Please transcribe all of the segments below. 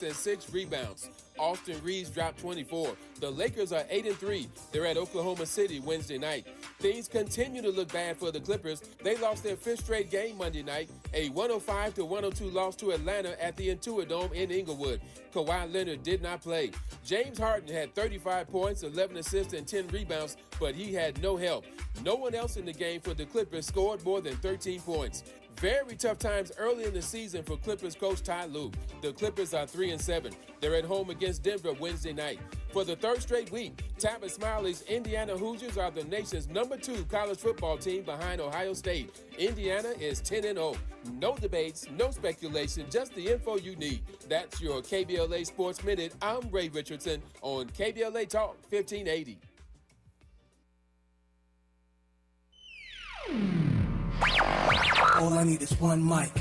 and 6 rebounds. Austin Reeves dropped 24. The Lakers are 8-3. They're at Oklahoma City Wednesday night. Things continue to look bad for the Clippers. They lost their 5th straight game Monday night, a 105-102 loss to Atlanta at the Intuit Dome in Inglewood. Kawhi Leonard did not play. James Harden had 35 points, 11 assists, and 10 rebounds, but he had no help. No one else in the game for the Clippers scored more than 13 points. Very tough times early in the season for Clippers coach Ty Lue. The Clippers are 3-7. They're at home against Denver Wednesday night. For the 3rd straight week, Tavis Smiley's Indiana Hoosiers are the nation's number 2 college football team behind Ohio State. Indiana is 10-0. No debates, no speculation, just the info you need. That's your KBLA Sports Minute. I'm Ray Richardson on KBLA Talk 1580. All I need is one mic.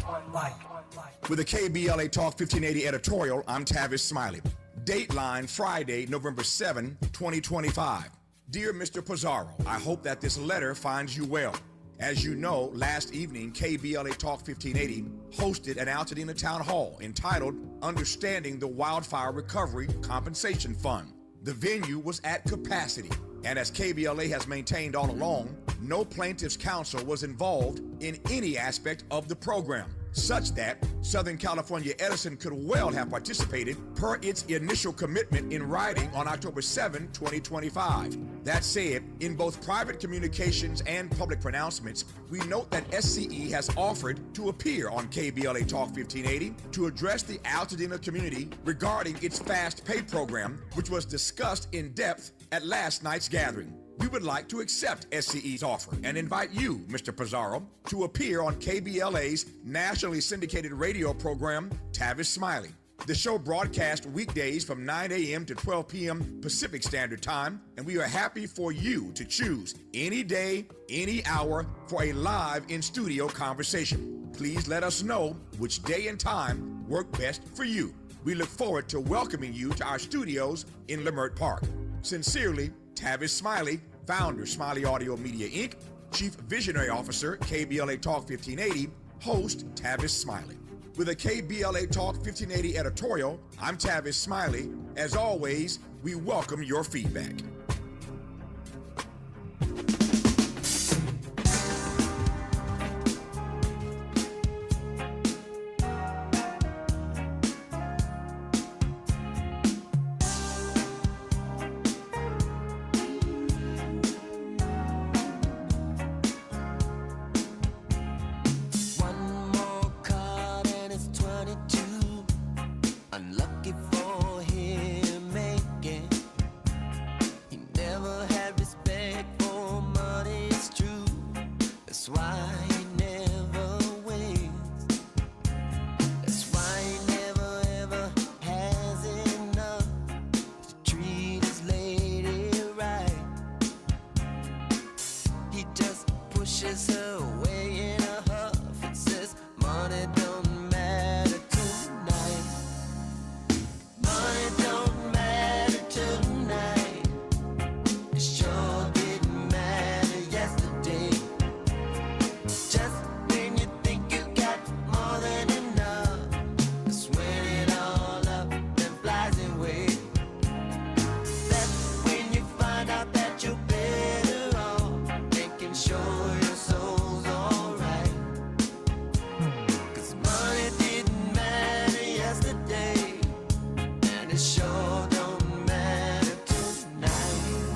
With a KBLA Talk 1580 editorial, I'm Tavis Smiley. Dateline Friday, November 7, 2025. Dear Mr. Pizarro, I hope that this letter finds you well. As you know, last evening, KBLA Talk 1580 hosted an Altadena town hall entitled Understanding the Wildfire Recovery Compensation Fund. The venue was at capacity, and as KBLA has maintained all along, no plaintiff's counsel was involved in any aspect of the program, such that Southern California Edison could well have participated per its initial commitment in writing on October 7, 2025. That said, in both private communications and public pronouncements, we note that SCE has offered to appear on KBLA Talk 1580 to address the Altadena community regarding its fast pay program, which was discussed in depth at last night's gathering. We would like to accept SCE's offer and invite you, Mr. Pizarro, to appear on KBLA's nationally syndicated radio program, Tavis Smiley. The show broadcasts weekdays from 9 a.m. to 12 p.m. Pacific Standard Time, and we are happy for you to choose any day, any hour for a live in-studio conversation. Please let us know which day and time work best for you. We look forward to welcoming you to our studios in Leimert Park. Sincerely, Tavis Smiley, founder, Smiley Audio Media, Inc., Chief Visionary Officer, KBLA Talk 1580, host, Tavis Smiley. With a KBLA Talk 1580 editorial, I'm Tavis Smiley. As always, we welcome your feedback.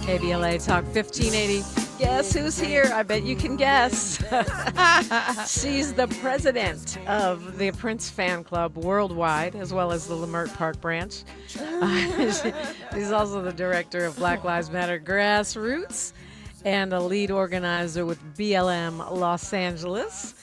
KBLA Talk 1580. Guess who's here? I bet you can guess. She's the president of the Prince Fan Club worldwide, as well as the Leimert Park branch. She's also the director of Black Lives Matter Grassroots and a lead organizer with BLM Los Angeles.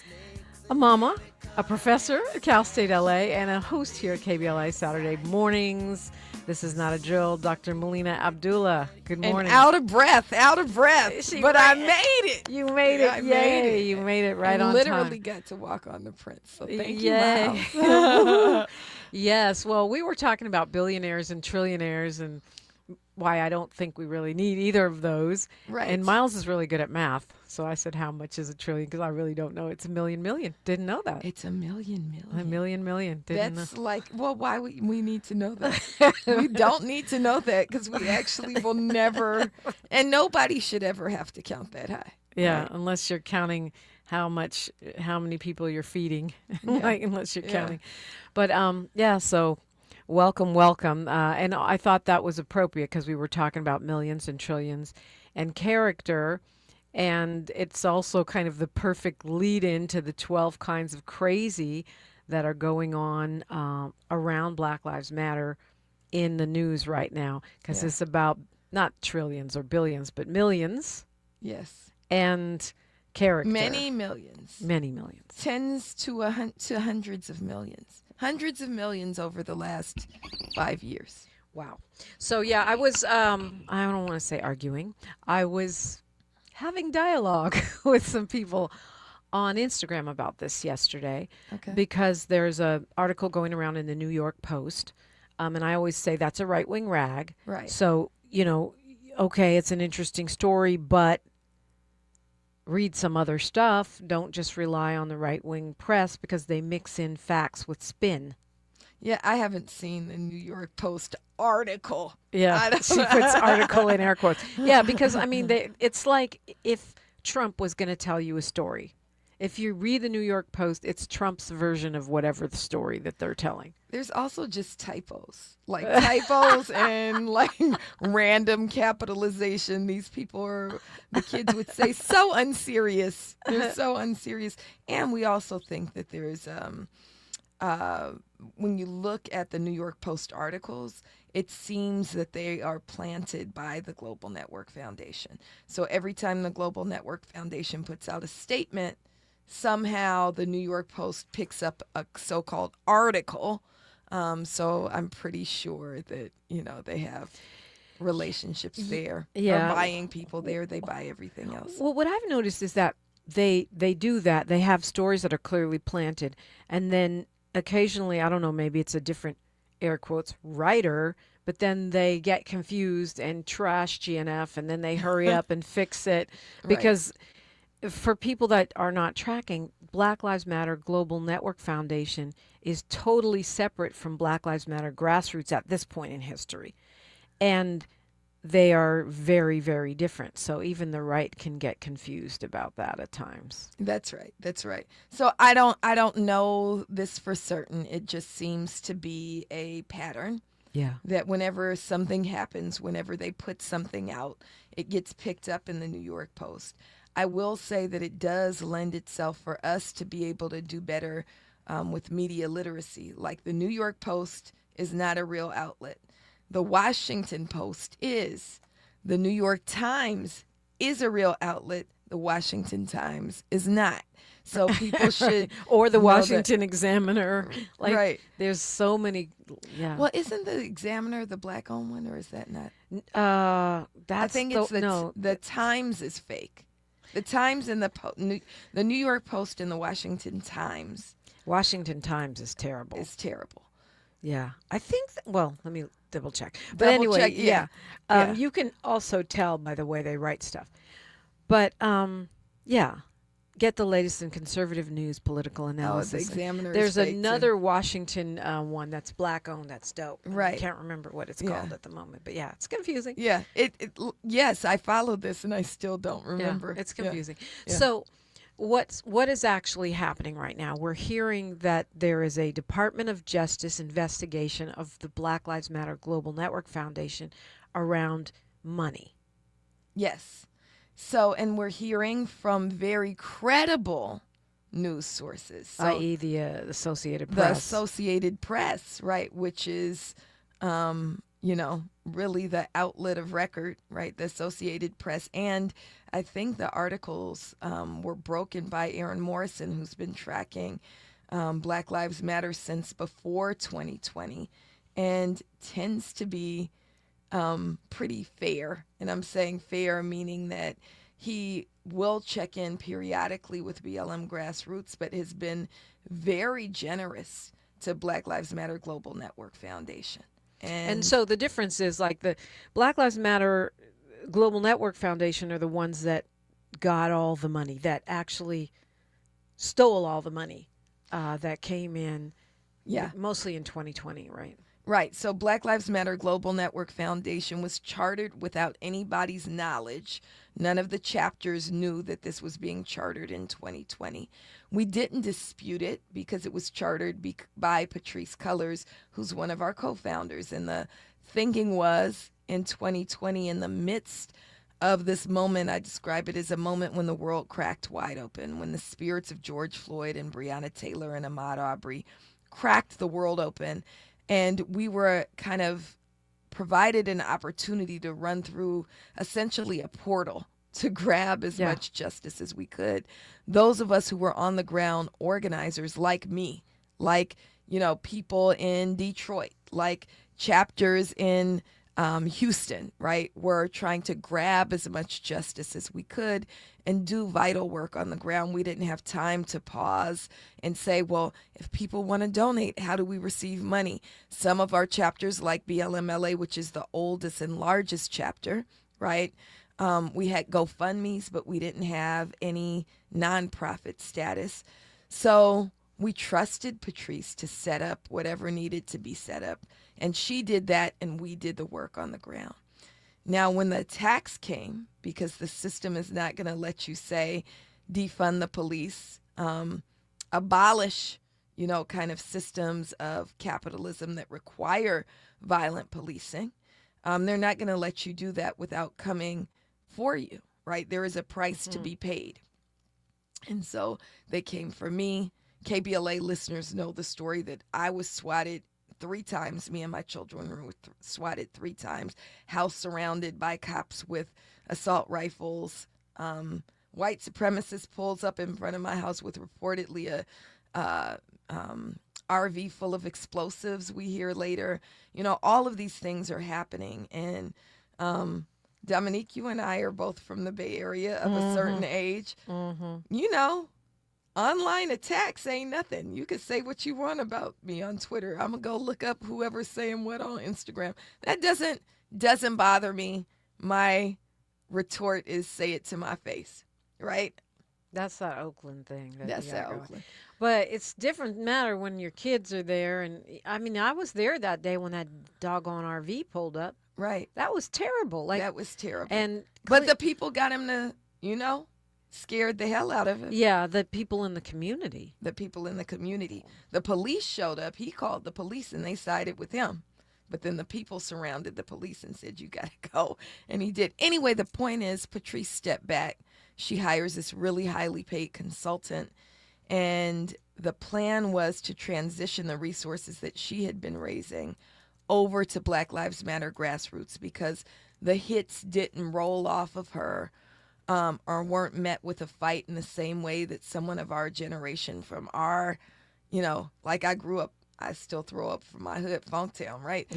A mama, a professor at Cal State LA, and a host here at KBLA Saturday mornings. This is not a drill. Dr. Melina Abdullah. Good morning. And out of breath. But I made it. You made it. Yay. You made it right on time. Literally got to walk on the Prince. So thank you, Miles. Yes. Well, we were talking about billionaires and trillionaires and why I don't think we really need either of those. Right. And Miles is really good at math. So I said, how much is a trillion? Because I really don't know. It's a million million. Didn't know that. It's a million million. A million million. Didn't That's know. like, well, why we need to know that? We don't need to know that because we actually will never, and nobody should ever have to count that high. Yeah, right? unless you're counting how many people you're feeding, like, unless you're counting. But yeah, so welcome. And I thought that was appropriate because we were talking about millions and trillions and character. And it's also kind of the perfect lead in to the 12 kinds of crazy that are going on around Black Lives Matter in the news right now. Because it's about not trillions or billions, but millions. Yes. And character. Many millions. Many millions. Tens to hundreds of millions. Hundreds of millions over the last 5 years. Wow. So, yeah, I was, I don't want to say arguing. I was having dialogue with some people on Instagram about this yesterday. Okay. Because there's a article going around in the New York Post. And I always say that's a right-wing rag. Right. So, okay, it's an interesting story, but read some other stuff. Don't just rely on the right-wing press because they mix in facts with spin. Yeah, I haven't seen the New York Post article. Yeah, she puts article in air quotes. Yeah, because, I mean, it's like if Trump was going to tell you a story. If you read the New York Post, it's Trump's version of whatever the story that they're telling. There's also just typos, and like random capitalization. These people the kids would say, so unserious. They're so unserious. And we also think that there's, when you look at the New York Post articles, it seems that they are planted by the Global Network Foundation. So every time the Global Network Foundation puts out a statement, somehow the New York Post picks up a so-called article. So I'm pretty sure that, they have relationships there. Yeah. Or buying people there. They buy everything else. Well, what I've noticed is that they do that. They have stories that are clearly planted. And then occasionally, I don't know, maybe it's a different, air quotes, writer, but then they get confused and trash GNF, and then they hurry up and fix it. Because for people that are not tracking, Black Lives Matter Global Network Foundation is totally separate from Black Lives Matter Grassroots at this point in history. And they are very, very different. So even the right can get confused about that at times. That's right. So I don't know this for certain. It just seems to be a pattern. Yeah. That whenever something happens, whenever they put something out, it gets picked up in the New York Post. I will say that it does lend itself for us to be able to do better with media literacy. Like the New York Post is not a real outlet. The Washington Post is. The New York Times is a real outlet. The Washington Times is not. So people should or the Washington Examiner. Right. There's so many. Yeah. Well, isn't the Examiner the black-owned one, or is that not? I think it's the Times is fake. The Times and the New York Post and the Washington Times. Washington Times is terrible. It's terrible. Yeah. I think, well, let me double check. But anyway, yeah. You can also tell by the way they write stuff. But, yeah. Get the latest in conservative news, political analysis. Oh, the Examiner There's is fake another too. Washington one that's black-owned. That's dope. Right. I can't remember what it's called at the moment. But, yeah, it's confusing. Yeah. Yes, I followed this, and I still don't remember. Yeah, it's confusing. Yeah. So what is actually happening right now? We're hearing that there is a Department of Justice investigation of the Black Lives Matter Global Network Foundation around money. Yes. So, and we're hearing from very credible news sources. So, i.e. the Associated Press. The Associated Press, right, which is, really the outlet of record, right, the Associated Press. And I think the articles were broken by Aaron Morrison, who's been tracking Black Lives Matter since before 2020 and tends to be pretty fair. And I'm saying fair meaning that he will check in periodically with BLM Grassroots, but has been very generous to Black Lives Matter Global Network Foundation. And so the difference is like the Black Lives Matter Global Network Foundation are the ones that got all the money, that actually stole all the money that came in, mostly in 2020, right? Right. So Black Lives Matter Global Network Foundation was chartered without anybody's knowledge. None of the chapters knew that this was being chartered in 2020. We didn't dispute it because it was chartered by Patrisse Cullors, who's one of our co-founders. And the thinking was in 2020, in the midst of this moment, I describe it as a moment when the world cracked wide open, when the spirits of George Floyd and Breonna Taylor and Ahmaud Arbery cracked the world open. And we were kind of provided an opportunity to run through essentially a portal to grab as much justice as we could. Those of us who were on the ground organizers like me, like, people in Detroit, like chapters in Houston, right, were trying to grab as much justice as we could and do vital work on the ground. We didn't have time to pause and say, well, if people want to donate, how do we receive money? Some of our chapters, like BLM which is the oldest and largest chapter, right, we had GoFundMes, but we didn't have any nonprofit status. So we trusted Patrisse to set up whatever needed to be set up. And she did that, and we did the work on the ground. Now, when the attacks came, because the system is not going to let you say defund the police, abolish, kind of systems of capitalism that require violent policing, they're not going to let you do that without coming for you, right? There is a price to be paid. And so they came for me. KBLA listeners know the story that I was swatted 3 times. Me and my children were swatted 3 times, house surrounded by cops with assault rifles. White supremacist pulls up in front of my house with reportedly a RV full of explosives. We hear later, all of these things are happening. And Dominique, you and I are both from the Bay Area of a certain age. Online attacks ain't nothing. You can say what you want about me on Twitter. I'm going to go look up whoever's saying what on Instagram. That doesn't bother me. My retort is say it to my face, right? That's that Oakland thing. That's that Oakland. But it's different matter when your kids are there. And I mean, I was there that day when that doggone RV pulled up. Right. That was terrible. That was terrible. But the people got him to, scared the hell out of him. Yeah, the people in the community. The people in the community. The police showed up. He called the police and they sided with him. But then the people surrounded the police and said, you got to go. And he did. Anyway, the point is Patrisse stepped back. She hires this really highly paid consultant. And the plan was to transition the resources that she had been raising over to Black Lives Matter Grassroots because the hits didn't roll off of her. Or weren't met with a fight in the same way that someone of our generation from our, like I grew up, I still throw up from my hood, Funktown, right?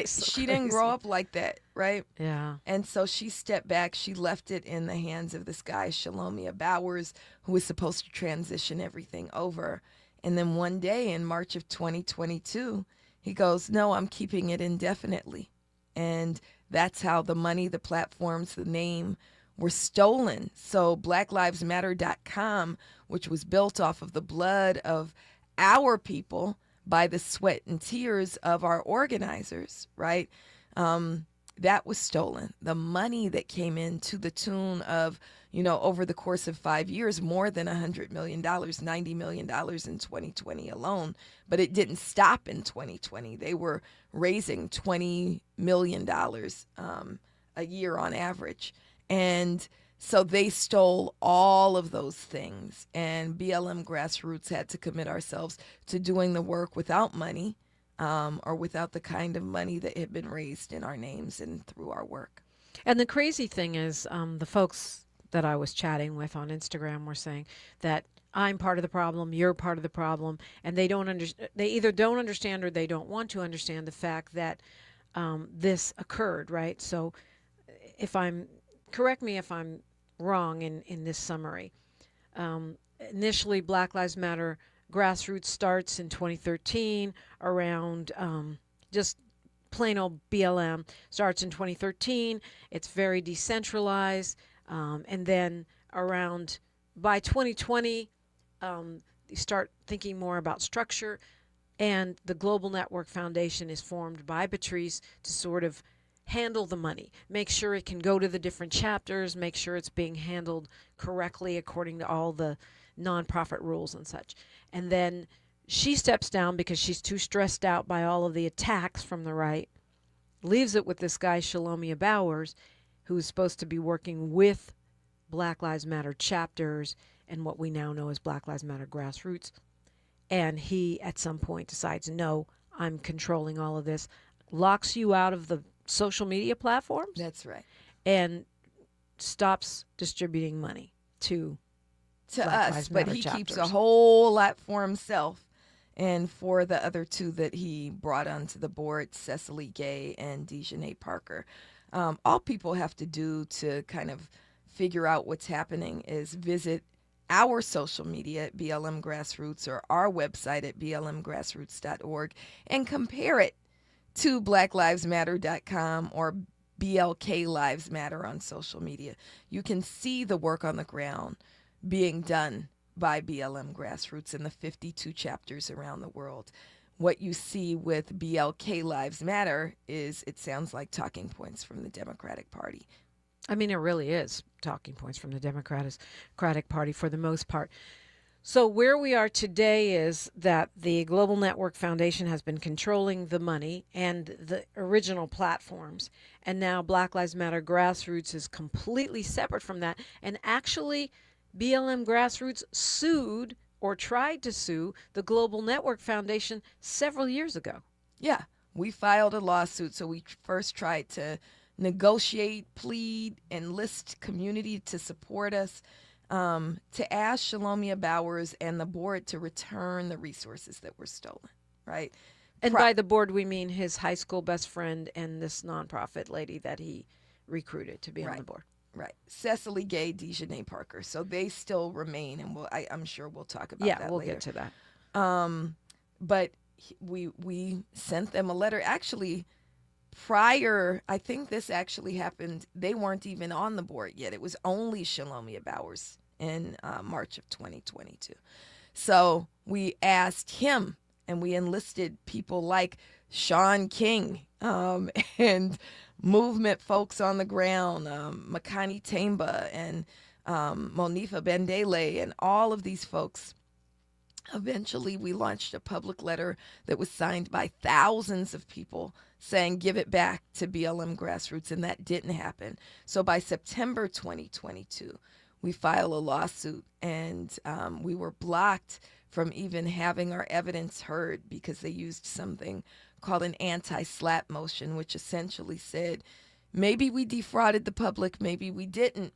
She didn't grow up like that, right? Yeah. And so she stepped back. She left it in the hands of this guy, Shalomia Bowers, who was supposed to transition everything over. And then one day in March of 2022, he goes, no, I'm keeping it indefinitely. And that's how the money, the platforms, the name were stolen. So blacklivesmatter.com, which was built off of the blood of our people by the sweat and tears of our organizers, right? That was stolen. The money that came in to the tune of, over the course of 5 years, more than $100 million, $90 million in 2020 alone. But it didn't stop in 2020. They were raising $20 million a year on average. And so they stole all of those things. And BLM Grassroots had to commit ourselves to doing the work without money or without the kind of money that had been raised in our names and through our work. And the crazy thing is the folks that I was chatting with on Instagram were saying that I'm part of the problem, you're part of the problem, and they either don't understand or they don't want to understand the fact that this occurred, right? So correct me if I'm wrong in this summary. Initially, Black Lives Matter Grassroots starts in 2013 around just plain old BLM. Starts in 2013. It's very decentralized. And then by 2020, you start thinking more about structure. And the Global Network Foundation is formed by Patrice to sort of handle the money, make sure it can go to the different chapters, make sure it's being handled correctly according to all the nonprofit rules and such. And then she steps down because she's too stressed out by all of the attacks from the right, leaves it with this guy, Shalomia Bowers, who's supposed to be working with Black Lives Matter chapters and what we now know as Black Lives Matter Grassroots. And he, at some point, decides, no, I'm controlling all of this, locks you out of the social media platforms. That's right. And stops distributing money to Black us, Lives but Matter he chapters. keeps a whole lot for himself. And for the other two that he brought onto the board, Cecily Gay and Dejanay Parker, all people have to do to kind of figure out what's happening is visit our social media at BLM Grassroots or our website at blmgrassroots.org and compare it to blacklivesmatter.com or BLK Lives Matter on social media. You can see the work on the ground being done by BLM Grassroots in the 52 chapters around the world. What you see with BLK Lives Matter is, it sounds like talking points from the Democratic Party. I mean, it really is talking points from the Democratic Party for the most part. So where we are today is that the Global Network Foundation has been controlling the money and the original platforms. And now Black Lives Matter Grassroots is completely separate from that. And actually, BLM Grassroots sued or tried to sue the Global Network Foundation several years ago. Yeah, we filed a lawsuit. So we first tried to negotiate, plead, enlist community to support us, to ask Shalomia Bowers and the board to return the resources that were stolen, right? And by the board, we mean his high school best friend and this nonprofit lady that he recruited to be on the board. Right. Cecily Gay, Dejanay Parker. So they still remain, and I'm sure we'll talk about that later. Yeah, we'll get to that. But we sent them a letter. Actually, prior, I think this actually happened, they weren't even on the board yet. It was only Shalomia Bowers in March of 2022. So we asked him, and we enlisted people like Sean King and movement folks on the ground, Makani Temba and Monifa Bandele and all of these folks. Eventually, we launched a public letter that was signed by thousands of people saying, give it back to BLM Grassroots, and that didn't happen. So by September 2022, we filed a lawsuit, and we were blocked from even having our evidence heard because they used something called an anti-SLAPP motion, which essentially said, maybe we defrauded the public, maybe we didn't,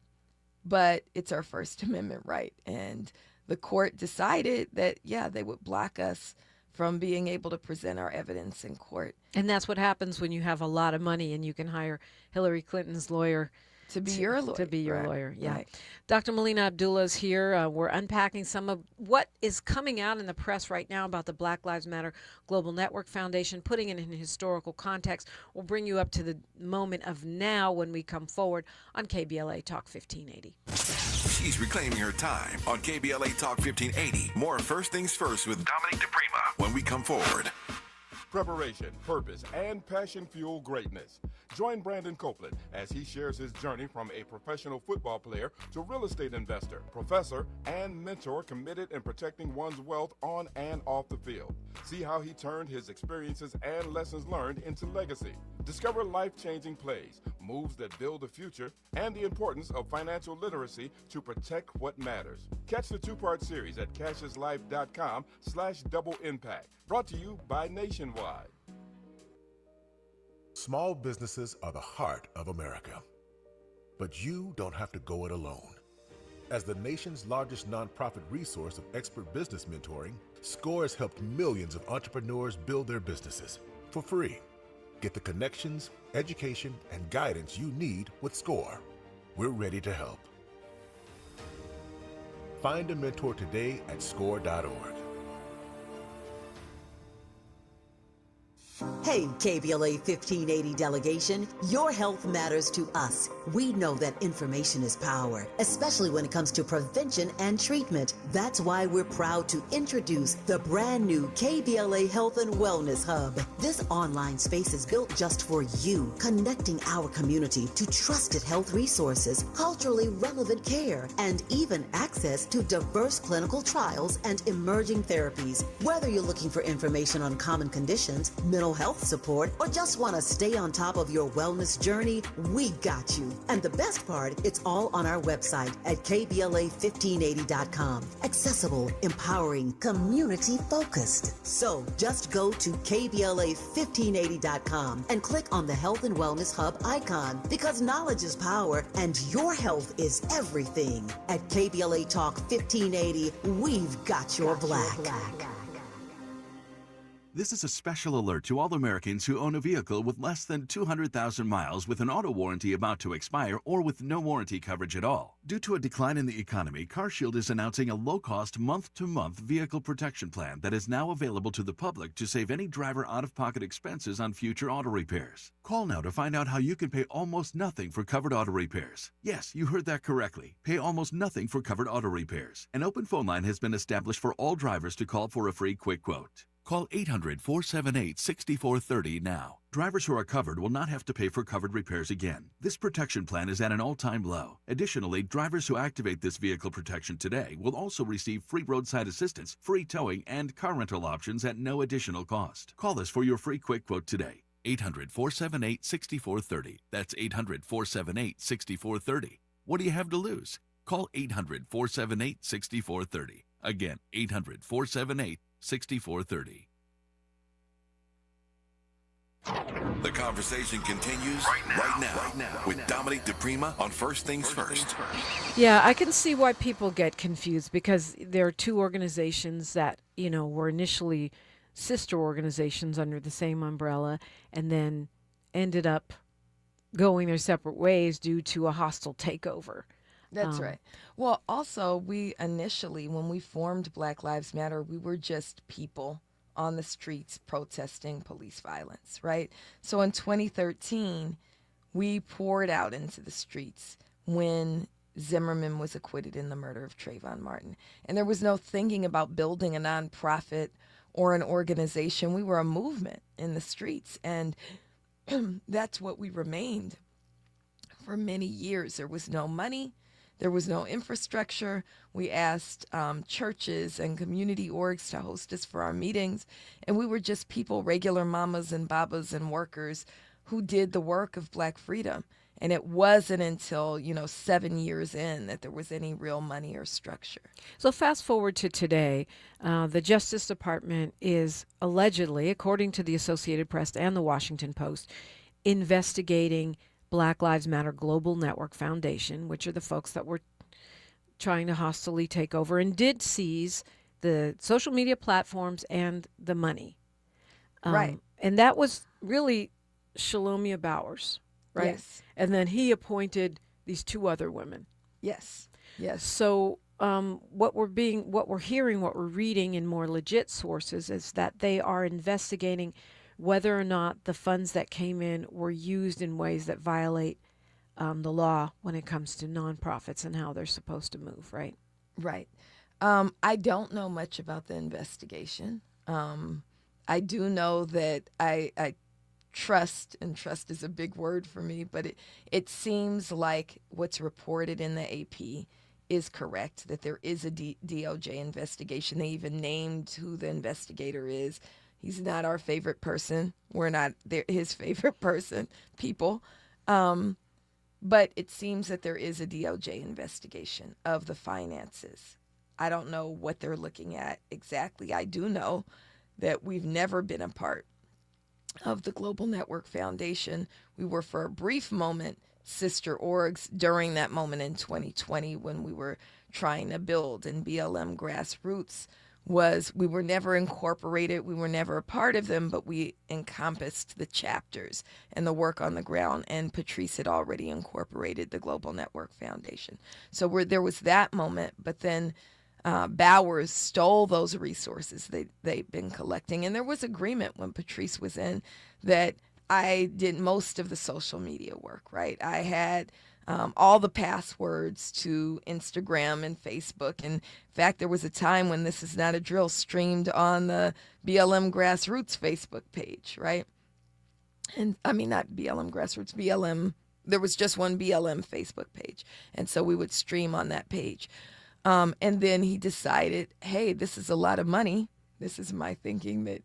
but it's our First Amendment right. And the court decided that, yeah, they would block us from being able to present our evidence in court. And that's what happens when you have a lot of money and you can hire Hillary Clinton's lawyer to be your lawyer. To be your lawyer, yeah. Right. Dr. Melina Abdullah is here. We're unpacking some of what is coming out in the press right now about the Black Lives Matter Global Network Foundation, putting it in historical context. We'll bring you up to the moment of now when we come forward on KBLA Talk 1580. She's reclaiming her time on KBLA Talk 1580. More First Things First with Dominique DePrima when we come forward. Preparation, purpose, and passion fuel greatness. Join Brandon Copeland as he shares his journey from a professional football player to real estate investor, professor, and mentor committed in protecting one's wealth on and off the field. See how he turned his experiences and lessons learned into legacy. Discover life-changing plays, moves that build the future, and the importance of financial literacy to protect what matters. Catch the two-part series at CashIsLife.com/double impact. Brought to you by Nationwide. Small businesses are the heart of America. But you don't have to go it alone. As the nation's largest nonprofit resource of expert business mentoring, SCORE has helped millions of entrepreneurs build their businesses for free. Get the connections, education, and guidance you need with SCORE. We're ready to help. Find a mentor today at score.org. Hey, KBLA 1580 delegation, your health matters to us. We know that information is power, especially when it comes to prevention and treatment. That's why we're proud to introduce the brand new KBLA Health and Wellness Hub. This online space is built just for you, connecting our community to trusted health resources, culturally relevant care, and even access to diverse clinical trials and emerging therapies. Whether you're looking for information on common conditions, mental health support, or just want to stay on top of your wellness journey, we got you. And the best part, it's all on our website at KBLA1580.com. Accessible, empowering, community-focused. So just go to KBLA1580.com and click on the Health and Wellness Hub icon, because knowledge is power and your health is everything. At KBLA Talk 1580, we've got your black. This is a special alert to all Americans who own a vehicle with less than 200,000 miles with an auto warranty about to expire or with no warranty coverage at all. Due to a decline in the economy, CarShield is announcing a low-cost month-to-month vehicle protection plan that is now available to the public to save any driver out-of-pocket expenses on future auto repairs. Call now to find out how you can pay almost nothing for covered auto repairs. Yes, you heard that correctly. Pay almost nothing for covered auto repairs. An open phone line has been established for all drivers to call for a free quick quote. Call 800-478-6430 now. Drivers who are covered will not have to pay for covered repairs again. This protection plan is at an all-time low. Additionally, drivers who activate this vehicle protection today will also receive free roadside assistance, free towing, and car rental options at no additional cost. Call us for your free quick quote today. 800-478-6430. That's 800-478-6430. What do you have to lose? Call 800-478-6430. Again, 800-478-6430. The conversation continues right now with Dominic DePrima on First Things First. Yeah, I can see why people get confused, because there are two organizations that, were initially sister organizations under the same umbrella and then ended up going their separate ways due to a hostile takeover. That's right. Well, also, we initially, when we formed Black Lives Matter, we were just people on the streets protesting police violence, right? So in 2013, we poured out into the streets when Zimmerman was acquitted in the murder of Trayvon Martin. And there was no thinking about building a nonprofit or an organization. We were a movement in the streets, and that's what we remained for many years. There was no money. There was no infrastructure. We asked churches and community orgs to host us for our meetings, and we were just people, regular mamas and babas and workers who did the work of Black freedom. And it wasn't until, 7 years in that there was any real money or structure. So fast forward to today, the Justice Department is allegedly, according to the Associated Press and the Washington Post, investigating Black Lives Matter Global Network Foundation, which are the folks that were trying to hostilely take over and did seize the social media platforms and the money. Right. And that was really Shalomia Bowers, right? Yes. And then he appointed these two other women. Yes. Yes. So what we're hearing, what we're reading in more legit sources is that they are investigating whether or not the funds that came in were used in ways that violate the law when it comes to nonprofits and how they're supposed to move, right? Right. I don't know much about the investigation. I do know that I trust, and trust is a big word for me, but it seems like what's reported in the AP is correct, that there is a DOJ investigation. They even named who the investigator is. He's not our favorite person. We're not his favorite person, people. But it seems that there is a DOJ investigation of the finances. I don't know what they're looking at exactly. I do know that we've never been a part of the Global Network Foundation. We were, for a brief moment, sister orgs during that moment in 2020 when we were trying to build, and BLM Grassroots we were never incorporated, we were never a part of them, but we encompassed the chapters and the work on the ground, and Patrice had already incorporated the Global Network Foundation. So there was that moment, but then Bowers stole those resources they'd been collecting, and there was agreement when Patrice was in that I did most of the social media work, right? I had all the passwords to Instagram and Facebook. In fact, there was a time when This Is Not a Drill streamed on the BLM Grassroots Facebook page, right? And I mean, not BLM Grassroots, BLM. There was just one BLM Facebook page. And so we would stream on that page. And then he decided, hey, this is a lot of money. This is my thinking that,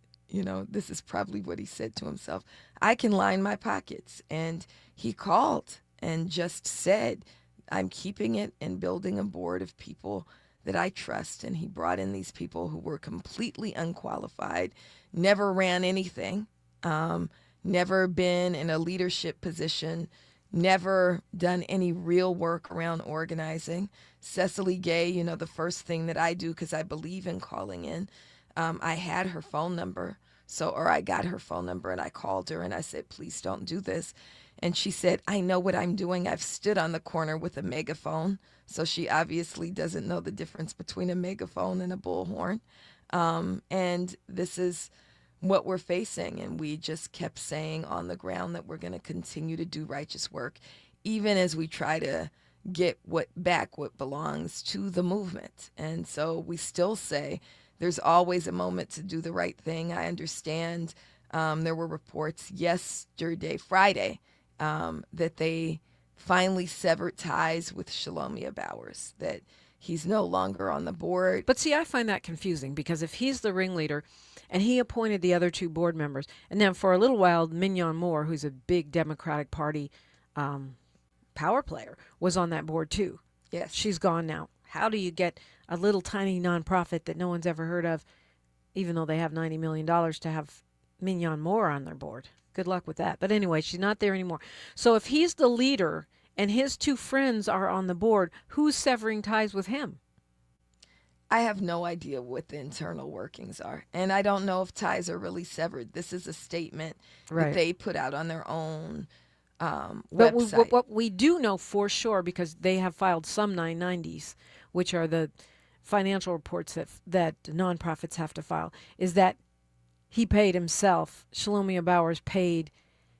this is probably what he said to himself. I can line my pockets. And he called and just said, I'm keeping it and building a board of people that I trust. And he brought in these people who were completely unqualified, never ran anything, never been in a leadership position, never done any real work around organizing. Cecily Gay, the first thing that I do, because I believe in calling in, I had her phone number. Or I got her phone number and I called her and I said, please don't do this. And she said, I know what I'm doing. I've stood on the corner with a megaphone. So she obviously doesn't know the difference between a megaphone and a bullhorn. And this is what we're facing. And we just kept saying on the ground that we're going to continue to do righteous work, even as we try to get what belongs to the movement. And so we still say there's always a moment to do the right thing. I understand there were reports Friday, that they finally severed ties with Shalomia Bowers, that he's no longer on the board. But see, I find that confusing, because if he's the ringleader and he appointed the other two board members, and then for a little while, Mignon Moore, who's a big Democratic Party power player, was on that board too. Yes. She's gone now. How do you get a little tiny nonprofit that no one's ever heard of, even though they have $90 million, to have Mignon Moore on their board? Good luck with that. But anyway, she's not there anymore. So if he's the leader and his two friends are on the board, who's severing ties with him? I have no idea what the internal workings are. And I don't know if ties are really severed. This is a statement that they put out on their own website. But what we do know for sure, because they have filed some 990s, which are the financial reports that nonprofits have to file, is that he paid himself. Shalomia Bowers paid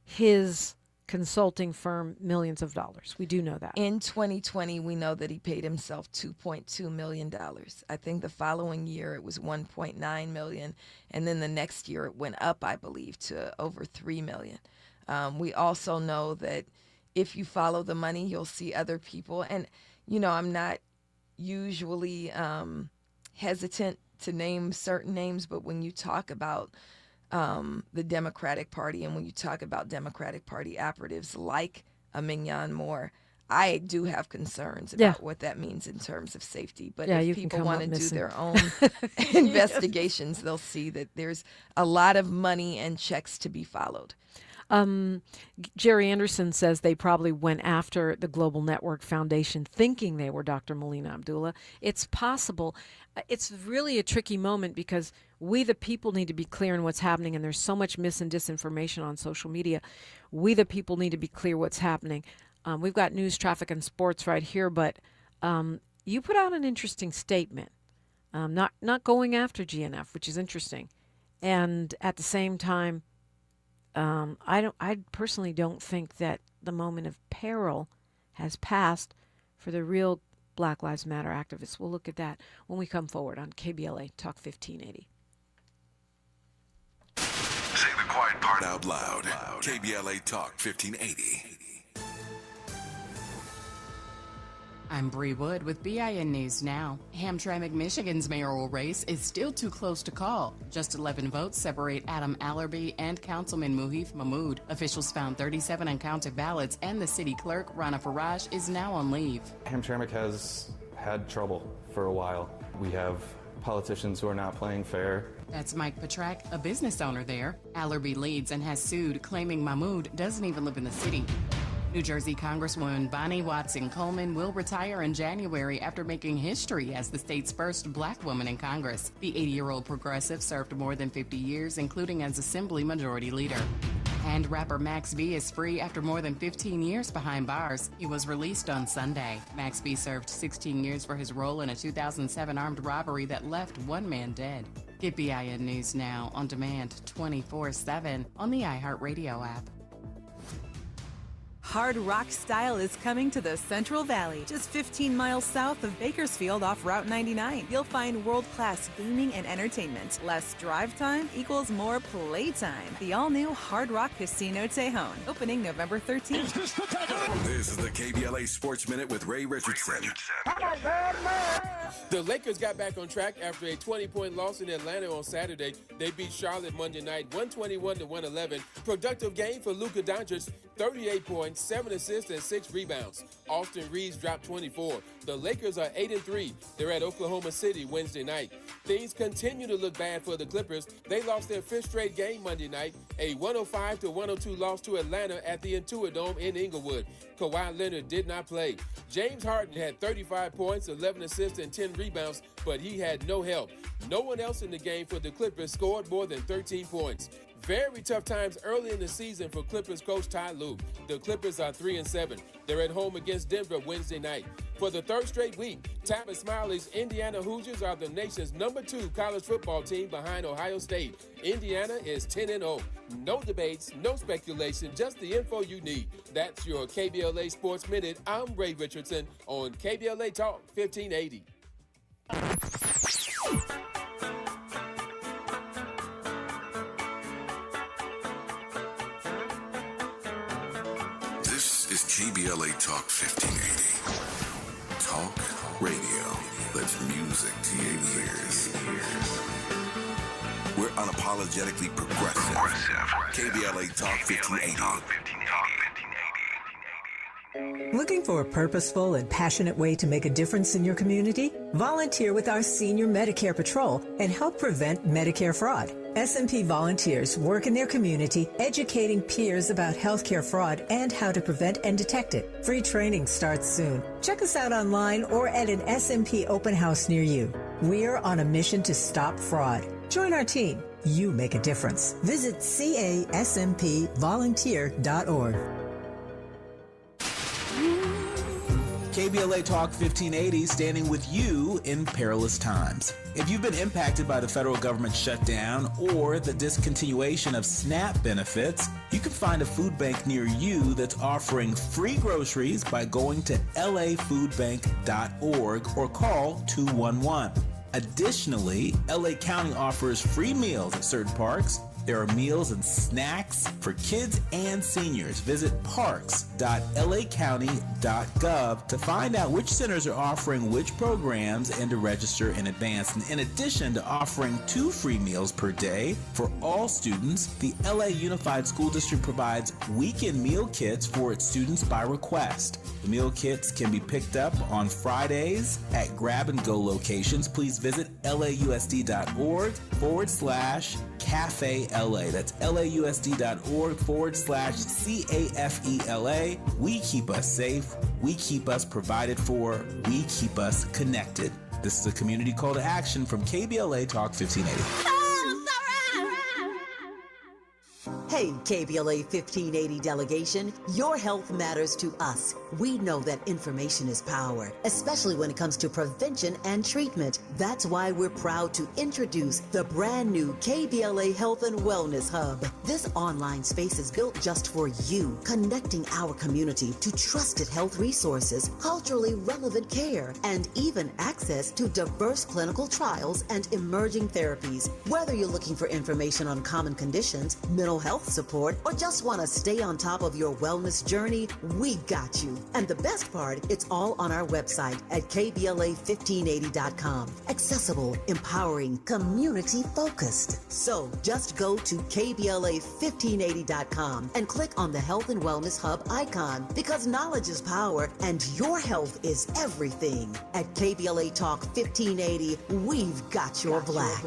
his consulting firm millions of dollars. We do know that. In 2020, we know that he paid himself $2.2 million. I think the following year it was $1.9 million. And then the next year it went up, I believe, to over $3 million. We also know that if you follow the money, you'll see other people. And, I'm not usually hesitant to name certain names, but when you talk about the Democratic Party and when you talk about Democratic Party operatives like a Mignon Moore, I do have concerns about what that means in terms of safety. But if people want to do their own investigations, they'll see that there's a lot of money and checks to be followed. Jerry Anderson says they probably went after the Global Network Foundation thinking they were Dr. Melina Abdullah. It's possible. It's really a tricky moment, because we the people need to be clear in what's happening, and there's so much mis and disinformation on social media. We the people need to be clear what's happening. We've got news, traffic, and sports right here, but you put out an interesting statement, not going after GNF, which is interesting, and at the same time, I personally don't think that the moment of peril has passed for the real Black Lives Matter activists. We'll look at that when we come forward on KBLA Talk 1580. Say the quiet part out loud. KBLA Talk 1580. I'm Bree Wood with BIN News Now. Hamtramck, Michigan's mayoral race is still too close to call. Just 11 votes separate Adam Allerby and Councilman Muhith Mahmood. Officials found 37 uncounted ballots, and the city clerk, Rana Faraj, is now on leave. Hamtramck has had trouble for a while. We have politicians who are not playing fair. That's Mike Petrak, a business owner there. Allerby leads and has sued, claiming Mahmood doesn't even live in the city. New Jersey Congresswoman Bonnie Watson Coleman will retire in January after making history as the state's first black woman in Congress. The 80-year-old progressive served more than 50 years, including as Assembly Majority Leader. And rapper Max B is free after more than 15 years behind bars. He was released on Sunday. Max B served 16 years for his role in a 2007 armed robbery that left one man dead. Get BIN News Now on demand 24/7 on the iHeartRadio app. Hard rock style is coming to the Central Valley, just 15 miles south of Bakersfield off Route 99. You'll find world-class gaming and entertainment. Less drive time equals more playtime. The all-new Hard Rock Casino Tejon, opening November 13th. This is the KBLA Sports Minute with Ray Richardson. The Lakers got back on track after a 20-point loss in Atlanta on Saturday. They beat Charlotte Monday night, 121-111. Productive game for Luka Doncic, 38 points, 7 assists, and 6 rebounds. Austin Reeves dropped 24. The Lakers are 8-3. They're at Oklahoma City Wednesday night. Things continue to look bad for the Clippers. They lost their 5th straight game Monday night, a 105-102 loss to Atlanta at the Intuit Dome in Inglewood. Kawhi Leonard did not play. James Harden had 35 points, 11 assists, and 10 rebounds, but he had no help. No one else in the game for the Clippers scored more than 13 points. Very tough times early in the season for Clippers coach Ty Lue. The Clippers are 3-7. They're at home against Denver Wednesday night. For the 3rd straight week, Tavis Smiley's Indiana Hoosiers are the nation's #2 college football team behind Ohio State. Indiana is 10-0. No debates, no speculation, just the info you need. That's your KBLA Sports Minute. I'm Ray Richardson on KBLA Talk 1580. This is KBLA Talk 1580. Talk radio. That's music to your ears. We're unapologetically progressive. KBLA Talk 1580. Looking for a purposeful and passionate way to make a difference in your community? Volunteer with our Senior Medicare Patrol and help prevent Medicare fraud. S&P volunteers work in their community educating peers about healthcare fraud and how to prevent and detect it. Free training starts soon. Check us out online or at an S&P open house near you. We're on a mission to stop fraud. Join our team. You make a difference. Visit caspvolunteer.org. KBLA Talk 1580, standing with you in perilous times. If you've been impacted by the federal government shutdown or the discontinuation of SNAP benefits, you can find a food bank near you that's offering free groceries by going to lafoodbank.org or call 211. Additionally, LA County offers free meals at certain parks. There are meals and snacks for kids and seniors. Visit parks.lacounty.gov to find out which centers are offering which programs and to register in advance. And in addition to offering 2 free meals per day for all students, the LA Unified School District provides weekend meal kits for its students by request. The meal kits can be picked up on Fridays at grab-and-go locations. Please visit lausd.org/Cafe LA. That's lausd.org/CAFELA. We keep us safe. We keep us provided for. We keep us connected. This is a community call to action from KBLA Talk 1580. Hey, KBLA 1580 delegation, your health matters to us. We know that information is power, especially when it comes to prevention and treatment. That's why we're proud to introduce the brand new KBLA Health and Wellness Hub. This online space is built just for you, connecting our community to trusted health resources, culturally relevant care, and even access to diverse clinical trials and emerging therapies. Whether you're looking for information on common conditions, mental health support, or just want to stay on top of your wellness journey, we got you. And the best part, it's all on our website at KBLA1580.com. Accessible, empowering, community-focused. So just go to KBLA1580.com and click on the Health and Wellness Hub icon, because knowledge is power and your health is everything. At KBLA Talk 1580, we've got your black.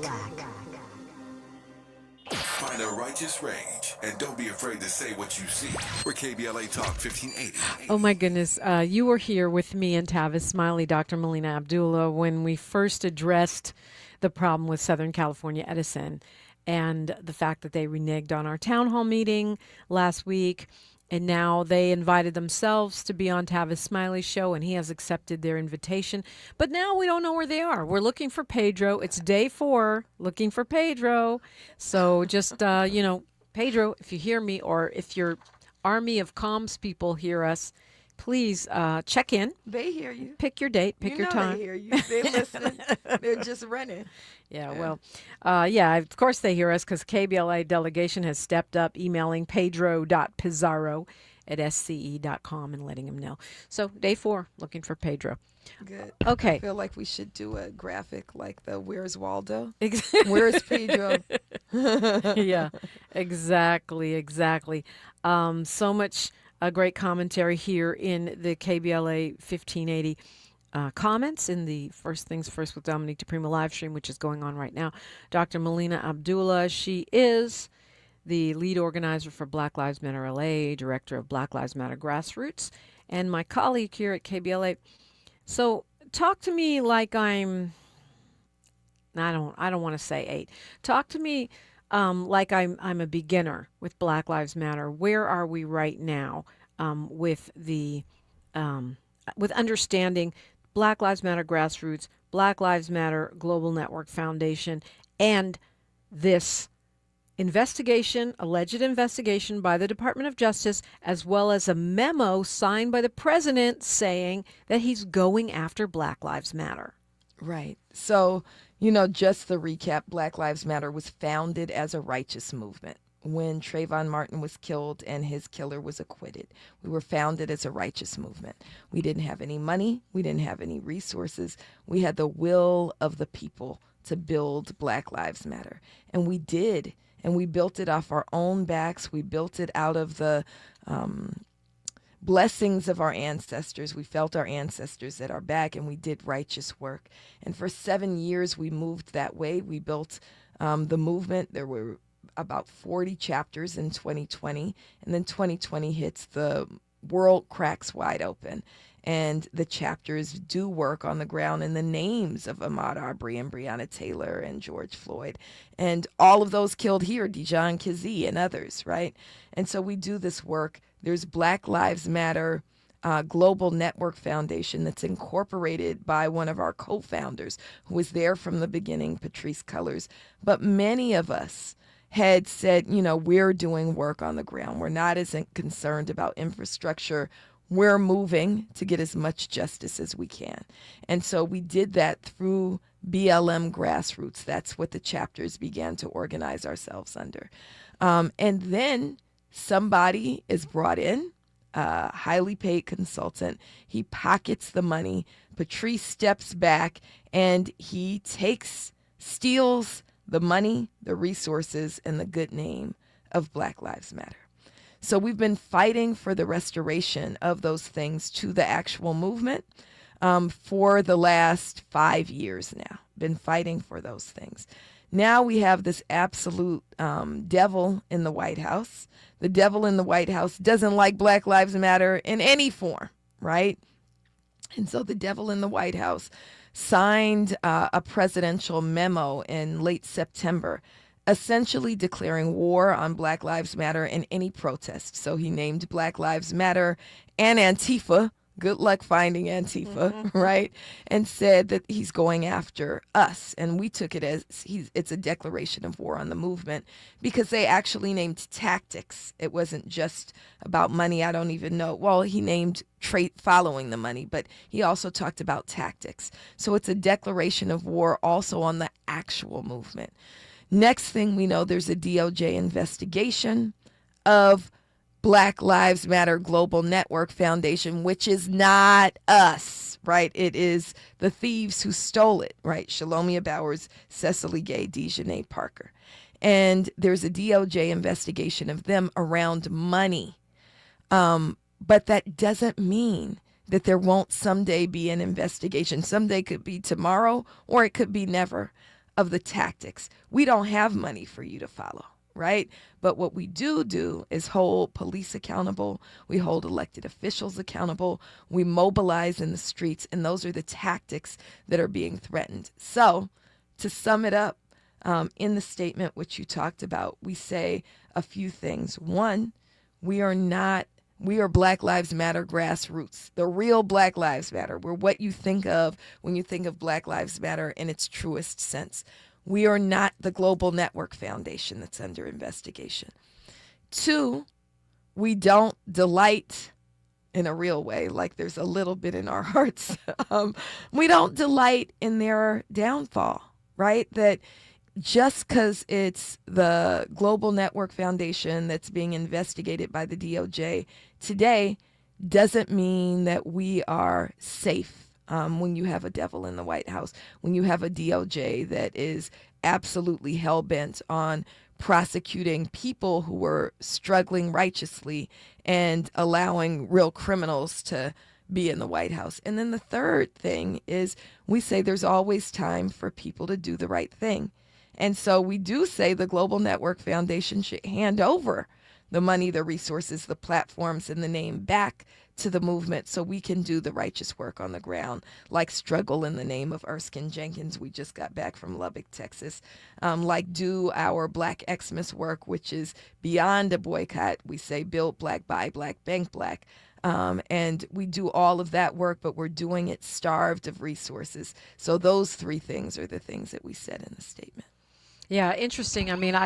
Find a righteous rage and don't be afraid to say what you see. We're KBLA Talk 1580. Oh my goodness. You were here with me and Tavis Smiley, Dr. Melina Abdullah, when we first addressed the problem with Southern California Edison. and the fact that they reneged on our town hall meeting last week. And now they invited themselves to be on Tavis Smiley's show, and he has accepted their invitation. But now we don't know where they are. We're looking for Pedro. It's day 4, looking for Pedro. So just, Pedro, if you hear me, or if your army of comms people hear us, please check in. They hear you. Pick your date. Pick your time. They hear you. They listen. They're just running. Yeah, well, of course they hear us, because KBLA delegation has stepped up, emailing pedro.pizarro@sce.com and letting him know. So day 4, looking for Pedro. Good. Okay. I feel like we should do a graphic like the Where's Waldo? Where's Pedro? Yeah, exactly. So much great commentary here in the KBLA 1580 comments in the First Things First with Dominique DePrima live stream, which is going on right now. Dr. Melina Abdullah, she is the lead organizer for Black Lives Matter LA, director of Black Lives Matter Grassroots, and my colleague here at KBLA. So talk to me like I don't want to say 8. Talk to me like I'm a beginner with Black Lives Matter. Where are we right now with understanding Black Lives Matter Grassroots, Black Lives Matter Global Network Foundation, and this investigation, alleged investigation by the Department of Justice, as well as a memo signed by the president saying that he's going after Black Lives Matter? Right. So, just the recap, Black Lives Matter was founded as a righteous movement. When Trayvon Martin was killed and his killer was acquitted, we were founded as a righteous movement. We didn't have any money. We didn't have any resources. We had the will of the people to build Black Lives Matter. And we did. And we built it off our own backs. We built it out of the blessings of our ancestors. We felt our ancestors at our back, and we did righteous work. And for 7 years, we moved that way. We built the movement. There were about 40 chapters in 2020, and then 2020 hits, the world cracks wide open, and the chapters do work on the ground in the names of Ahmaud Arbery and Breonna Taylor and George Floyd, and all of those killed here, Dijon Kizzee and others, right? And so we do this work. There's Black Lives Matter Global Network Foundation that's incorporated by one of our co-founders who was there from the beginning, Patrice Cullors. But many of us had said, we're doing work on the ground. We're not as concerned about infrastructure. We're moving to get as much justice as we can. And so we did that through BLM Grassroots. That's what the chapters began to organize ourselves under. And then somebody is brought in, a highly paid consultant. He pockets the money. Patrice steps back and he steals the money, the resources, and the good name of Black Lives Matter. So we've been fighting for the restoration of those things to the actual movement for the last 5 years now. Been fighting for those things. Now we have this absolute devil in the White House. The devil in the White House doesn't like Black Lives Matter in any form, right? And so the devil in the White House signed a presidential memo in late September, essentially declaring war on Black Lives Matter and any protest. So he named Black Lives Matter and Antifa. Good luck finding Antifa, right? And said that he's going after us. And we took it as it's a declaration of war on the movement because they actually named tactics. It wasn't just about money. I don't even know. Well, he named following the money, but he also talked about tactics. So it's a declaration of war also on the actual movement. Next thing we know, there's a DOJ investigation of Black Lives Matter Global Network Foundation, which is not us, right? It is the thieves who stole it, right? Shalomia Bowers, Cecily Gay, Dejanay Parker. And there's a DOJ investigation of them around money. But that doesn't mean that there won't someday be an investigation. Someday could be tomorrow, or it could be never, of the tactics. We don't have money for you to follow, right? But what we do is hold police accountable. We hold elected officials accountable. We mobilize in the streets, and those are the tactics that are being threatened. So to sum it up, In the statement which you talked about, we say a few things. One, we are Black Lives Matter grassroots. The real Black Lives Matter. We're what you think of when you think of Black Lives Matter in its truest sense. We are not the Global Network Foundation that's under investigation. Two, we don't delight in a real way, like there's a little bit in our hearts. We don't delight in their downfall, right? That just because it's the Global Network Foundation that's being investigated by the DOJ today doesn't mean that we are safe. When you have a devil in the White House, when you have a DOJ that is absolutely hell-bent on prosecuting people who were struggling righteously and allowing real criminals to be in the White House. And then the third thing is we say there's always time for people to do the right thing. And so we do say the Global Network Foundation should hand over the money, the resources, the platforms, and the name back to the movement so we can do the righteous work on the ground, like struggle in the name of Erskine Jenkins. We just got back from Lubbock, Texas. Like do our Black Xmas work, which is beyond a boycott. We say build Black, buy Black, bank Black. And we do all of that work, but we're doing it starved of resources. So those three things are the things that we said in the statement. Yeah, interesting. I mean,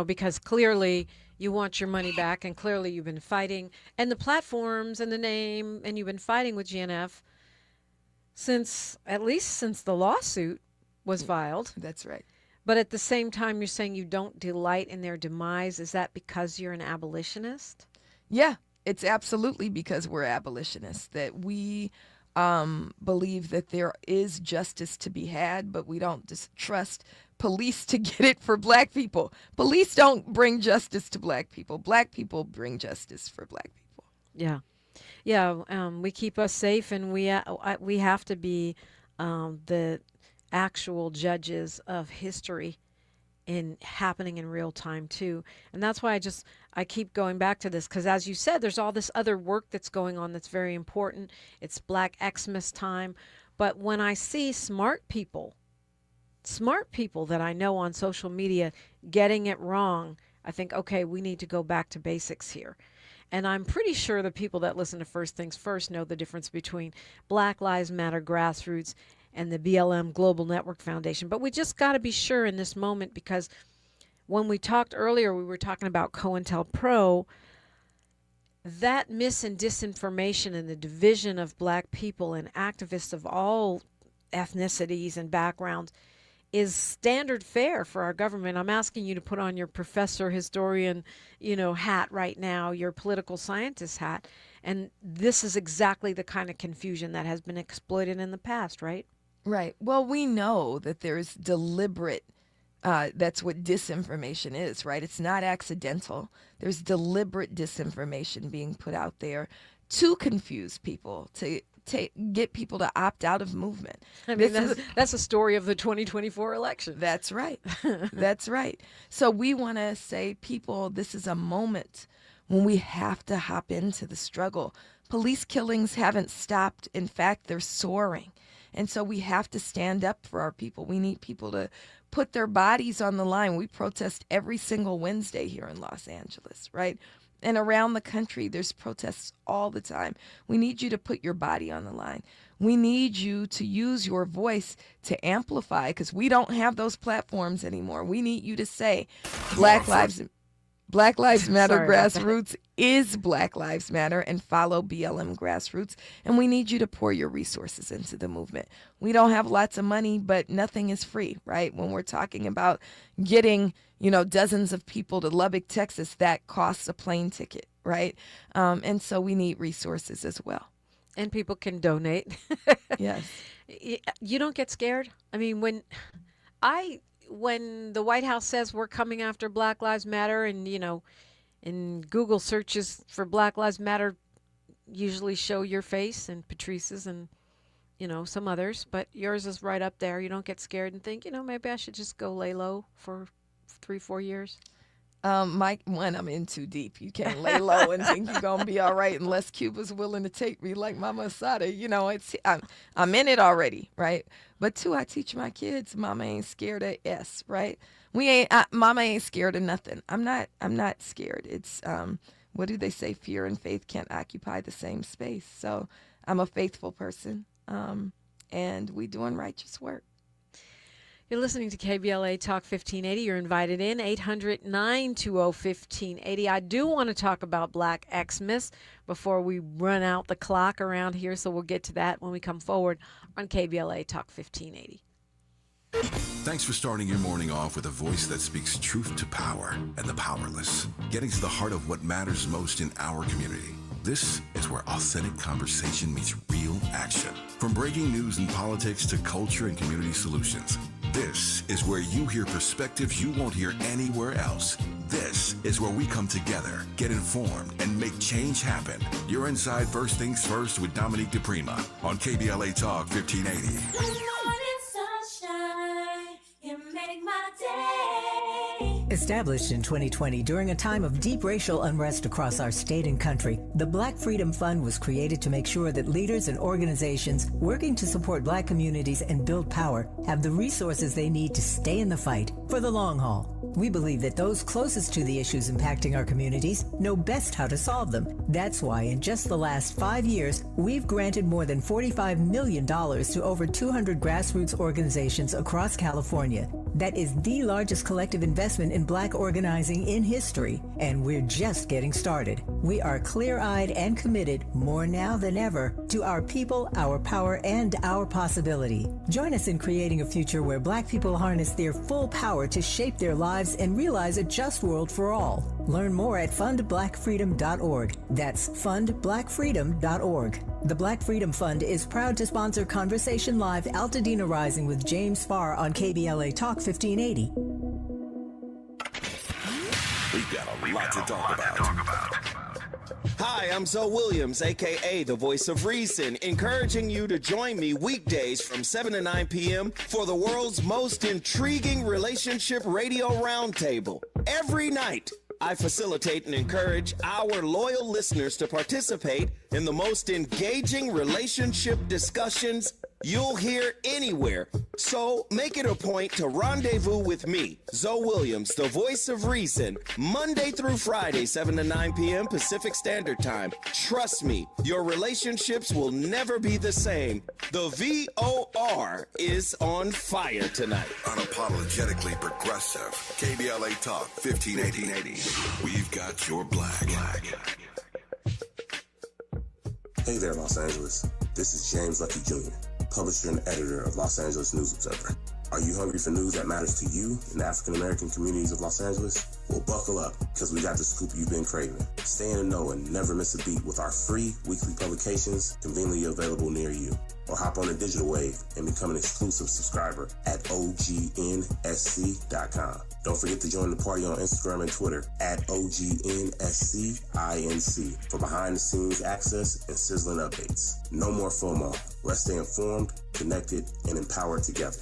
because clearly you want your money back, and clearly you've been fighting, and the platforms and the name, and you've been fighting with GNF since the lawsuit was filed. That's right. But at the same time, you're saying you don't delight in their demise. Is that because you're an abolitionist? Yeah, it's absolutely because we're abolitionists, that we believe that there is justice to be had, but we don't just trust police to get it for Black people. Police don't bring justice to Black people. Black people bring justice for Black people. Yeah. We keep us safe, and we have to be the actual judges of history in happening in real time too. And that's why I keep going back to this, because as you said, there's all this other work that's going on that's very important. It's Black Xmas time. But when I see smart people that I know on social media getting it wrong, I think, okay, we need to go back to basics here. And I'm pretty sure the people that listen to First Things First know the difference between Black Lives Matter Grassroots and the BLM Global Network Foundation. But we just got to be sure in this moment, because when we talked earlier, we were talking about COINTELPRO. That mis and disinformation and the division of Black people and activists of all ethnicities and backgrounds is standard fare for our government. I'm asking you to put on your professor, historian, hat right now, your political scientist hat. And this is exactly the kind of confusion that has been exploited in the past, right? Right. Well, we know that there's deliberate, that's what disinformation is, right? It's not accidental. There's deliberate disinformation being put out there to confuse people, to get people to opt out of movement. I mean, that's a story of the 2024 election. That's right. That's right. So we want to say, people, this is a moment when we have to hop into the struggle. Police killings haven't stopped. In fact, they're soaring. And so we have to stand up for our people. We need people to put their bodies on the line. We protest every single Wednesday here in Los Angeles, right? And around the country, there's protests all the time. We need you to put your body on the line. We need you to use your voice to amplify, because we don't have those platforms anymore. We need you to say, Black Lives Matter Grassroots is Black Lives Matter, and follow BLM Grassroots. And we need you to pour your resources into the movement. We don't have lots of money, but nothing is free, right? When we're talking about getting, dozens of people to Lubbock, Texas, that costs a plane ticket, right? And so we need resources as well. And people can donate. Yes. You don't get scared? I mean, when the White House says we're coming after Black Lives Matter, and, in Google searches for Black Lives Matter usually show your face and Patrice's and, some others, but yours is right up there. You don't get scared and think, maybe I should just go lay low for 3-4 years. Mike, one, I'm in too deep. You can't lay low and think you're gonna be all right unless Cuba's willing to take me like Mama Asada. You know, I'm in it already, right? But two, I teach my kids, Mama ain't scared of S, right? Mama ain't scared of nothing. I'm not scared. It's what do they say? Fear and faith can't occupy the same space. So I'm a faithful person, and we doing righteous work. You're listening to KBLA Talk 1580. You're invited in, 800-920-1580. I do want to talk about Black Xmas before we run out the clock around here, so we'll get to that when we come forward on KBLA Talk 1580. Thanks for starting your morning off with a voice that speaks truth to power and the powerless, getting to the heart of what matters most in our community. This is where authentic conversation meets real action. From breaking news and politics to culture and community solutions, this is where you hear perspectives you won't hear anywhere else. This is where we come together, get informed, and make change happen. You're inside First Things First with Dominique DePrima on KBLA Talk 1580. Established in 2020 during a time of deep racial unrest across our state and country, the Black Freedom Fund was created to make sure that leaders and organizations working to support Black communities and build power have the resources they need to stay in the fight for the long haul. We believe that those closest to the issues impacting our communities know best how to solve them. That's why in just the last 5 years, we've granted more than $45 million to over 200 grassroots organizations across California. That is the largest collective investment in Black organizing in history, and we're just getting started. We are clear-eyed and committed, more now than ever, to our people, our power, and our possibility. Join us in creating a future where Black people harness their full power to shape their lives and realize a just world for all. Learn more at fundblackfreedom.org. That's fundblackfreedom.org. The Black Freedom Fund is proud to sponsor Conversation Live Altadena Rising with James Farr on KBLA Talk 1580. We've got a lot to talk about. Hi, I'm Zoe Williams, a.k.a. The Voice of Reason, encouraging you to join me weekdays from 7 to 9 p.m. for the world's most intriguing relationship radio roundtable. Every night, I facilitate and encourage our loyal listeners to participate in the most engaging relationship discussions you'll hear anywhere. So make it a point to rendezvous with me, Zoe Williams, the Voice of Reason, Monday through Friday, 7 to 9 p.m. Pacific Standard Time. Trust me, your relationships will never be the same. The VOR is on fire tonight. Unapologetically progressive. KBLA Talk 1580. We've got your black. Hey there, Los Angeles. This is James Lucky Jr., publisher and editor of Los Angeles News Observer. Are you hungry for news that matters to you in the African-American communities of Los Angeles? Well, buckle up, because we got the scoop you've been craving. Stay in the know and never miss a beat with our free weekly publications conveniently available near you. Or hop on the digital wave and become an exclusive subscriber at OGNSC.com. Don't forget to join the party on Instagram and Twitter at OGNSCINC for behind-the-scenes access and sizzling updates. No more FOMO. Let's stay informed, connected, and empowered together.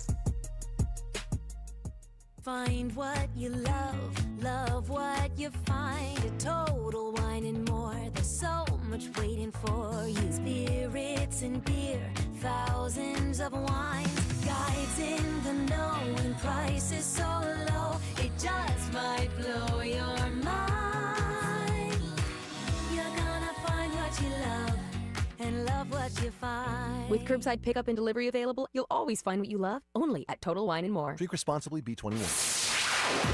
Find what you love what you find. A Total Wine and More. There's so much waiting for you. Spirits and beer, thousands of wines. Guides in the know and prices so low, it just might blow your mind. You're gonna find what you love and love what you find. With curbside pickup and delivery available, you'll always find what you love, only at Total Wine and More. Drink responsibly, B21.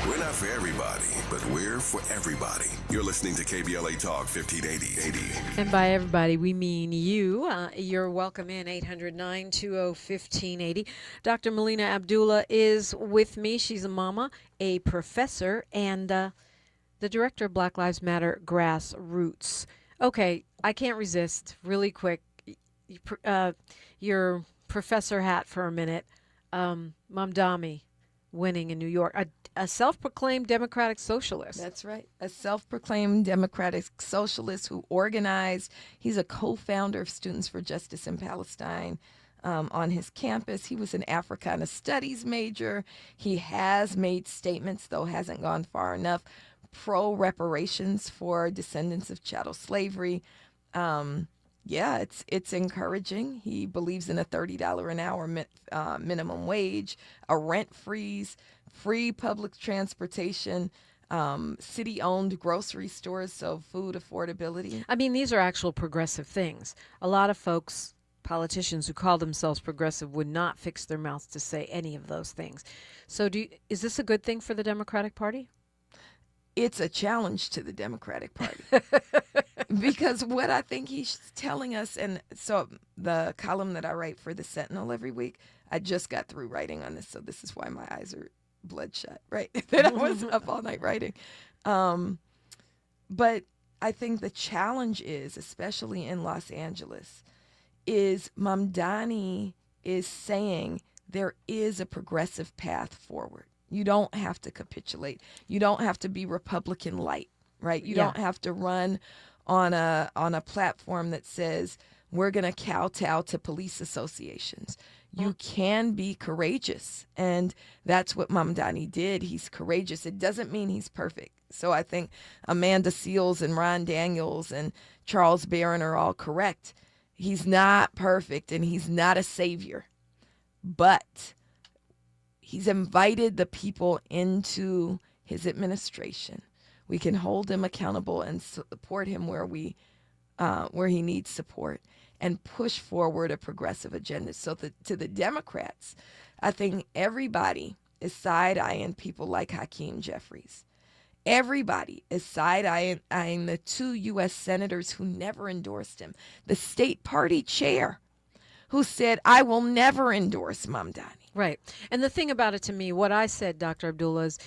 We're not for everybody, but we're for everybody. You're listening to KBLA Talk 1580. And by everybody, we mean you. You're welcome in, 800-920-1580. Dr. Melina Abdullah is with me. She's a mama, a professor, and the director of Black Lives Matter Grassroots. Okay, I can't resist. Really quick, your professor hat for a minute. Mamdani winning in New York, a self-proclaimed democratic socialist. That's right. A self-proclaimed democratic socialist who organized. He's a co-founder of Students for Justice in Palestine on his campus. He was an Africana Studies major. He has made statements, though hasn't gone far enough, pro reparations for descendants of chattel slavery. Yeah, it's encouraging. He believes in a $30 an hour minimum wage, a rent freeze, free public transportation, city-owned grocery stores, so food affordability. I mean, these are actual progressive things. A lot of folks, politicians who call themselves progressive, would not fix their mouths to say any of those things. So is this a good thing for the Democratic Party? It's a challenge to the Democratic Party. Because what I think he's telling us, and so the column that I write for the Sentinel every week, I just got through writing on this, so this is why my eyes are bloodshot, right? That I was up all night writing. But I think the challenge is, especially in Los Angeles, is Mamdani is saying there is a progressive path forward. You don't have to capitulate. You don't have to be Republican light, right? You don't have to run on a platform that says we're going to kowtow to police associations. You can be courageous, and that's what Mamdani did. He's courageous. It doesn't mean he's perfect. So I think Amanda Seales and Ron Daniels and Charles Barron are all correct. He's not perfect, and he's not a savior, but he's invited the people into his administration. We can hold him accountable and support him where he needs support, and push forward a progressive agenda. So to the Democrats, I think everybody is side-eyeing people like Hakeem Jeffries. Everybody is side-eyeing the 2 U.S. senators who never endorsed him. The state party chair who said, I will never endorse Mamdani. Right. And the thing about it to me, what I said, Dr. Abdullah, is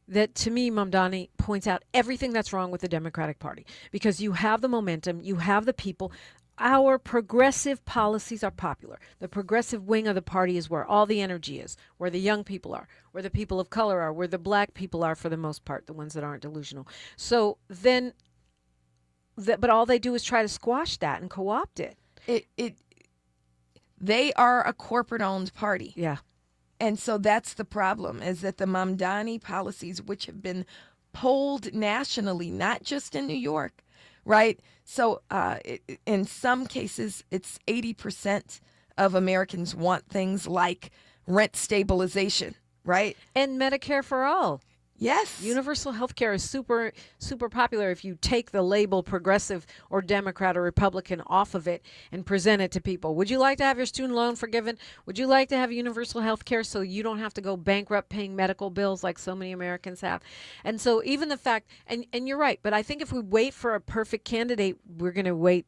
that to me, Mamdani points out everything that's wrong with the Democratic Party, because you have the momentum, you have the people. Our progressive policies are popular. The progressive wing of the party is where all the energy is, where the young people are, where the people of color are, where the black people are for the most part, the ones that aren't delusional. So then, but all they do is try to squash that and co-opt it. They are a corporate-owned party. Yeah. And so that's the problem, is that the Mamdani policies, which have been polled nationally, not just in New York, right? So in some cases, it's 80% of Americans want things like rent stabilization, right? And Medicare for all. Yes. Universal health care is super, super popular if you take the label progressive or Democrat or Republican off of it and present it to people. Would you like to have your student loan forgiven? Would you like to have universal health care so you don't have to go bankrupt paying medical bills like so many Americans have? And so even the fact, and you're right, but I think if we wait for a perfect candidate, we're going to wait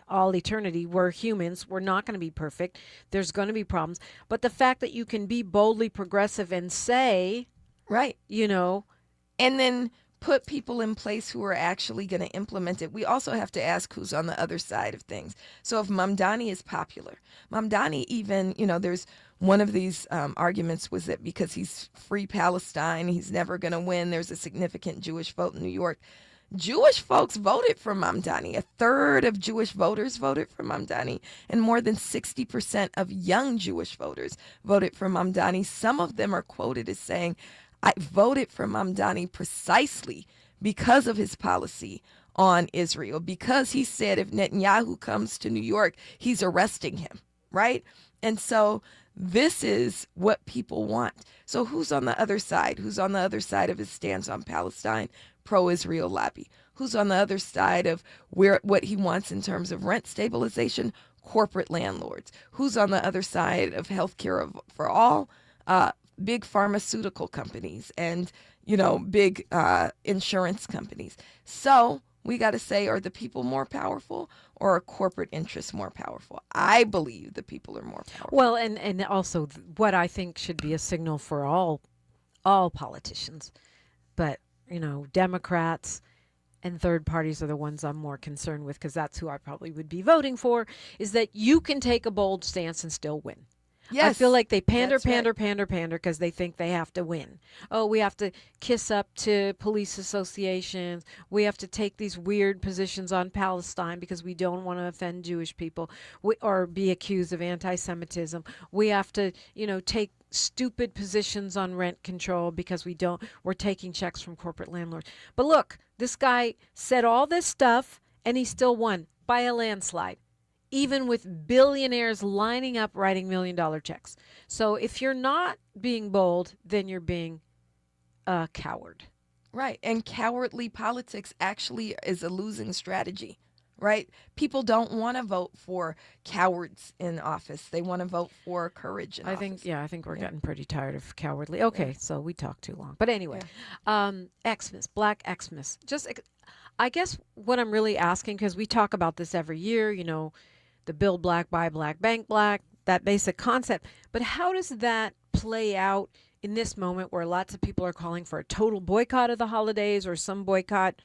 all eternity. We're humans. We're not going to be perfect. There's going to be problems. But the fact that you can be boldly progressive and say, right, you know, and then put people in place who are actually going to implement it. We also have to ask who's on the other side of things. So if Mamdani is popular, Mamdani even, there's one of these arguments was that because he's free Palestine, he's never going to win. There's a significant Jewish vote in New York. Jewish folks voted for Mamdani. A third of Jewish voters voted for Mamdani, and more than 60% of young Jewish voters voted for Mamdani. Some of them are quoted as saying, I voted for Mamdani precisely because of his policy on Israel, because he said if Netanyahu comes to New York, he's arresting him, right? And so this is what people want. So who's on the other side? Who's on the other side of his stance on Palestine? Pro-Israel lobby. Who's on the other side of what he wants in terms of rent stabilization? Corporate landlords. Who's on the other side of healthcare for all? Big pharmaceutical companies and, big insurance companies. So we got to say, are the people more powerful or are corporate interests more powerful? I believe the people are more powerful. Well, and also what I think should be a signal for all politicians, but, Democrats and third parties are the ones I'm more concerned with, because that's who I probably would be voting for, is that you can take a bold stance and still win. Yes, I feel like they pander right. because they think they have to win. Oh, we have to kiss up to police associations. We have to take these weird positions on Palestine because we don't want to offend Jewish people or be accused of anti-Semitism. We have to, take stupid positions on rent control because we're taking checks from corporate landlords. But look, this guy said all this stuff and he still won by a landslide, even with billionaires lining up writing $1 million checks. So if you're not being bold, then you're being a coward. Right. And cowardly politics actually is a losing strategy, right? People don't want to vote for cowards in office. They want to vote for courage in office. I think we're getting pretty tired of cowardly. Okay, so we talked too long. But anyway, Xmas, Black Xmas. I guess what I'm really asking, because we talk about this every year, you know, the Build Black, Buy Black, Bank Black, that basic concept. But how does that play out in this moment where lots of people are calling for a total boycott of the holidays or some boycott?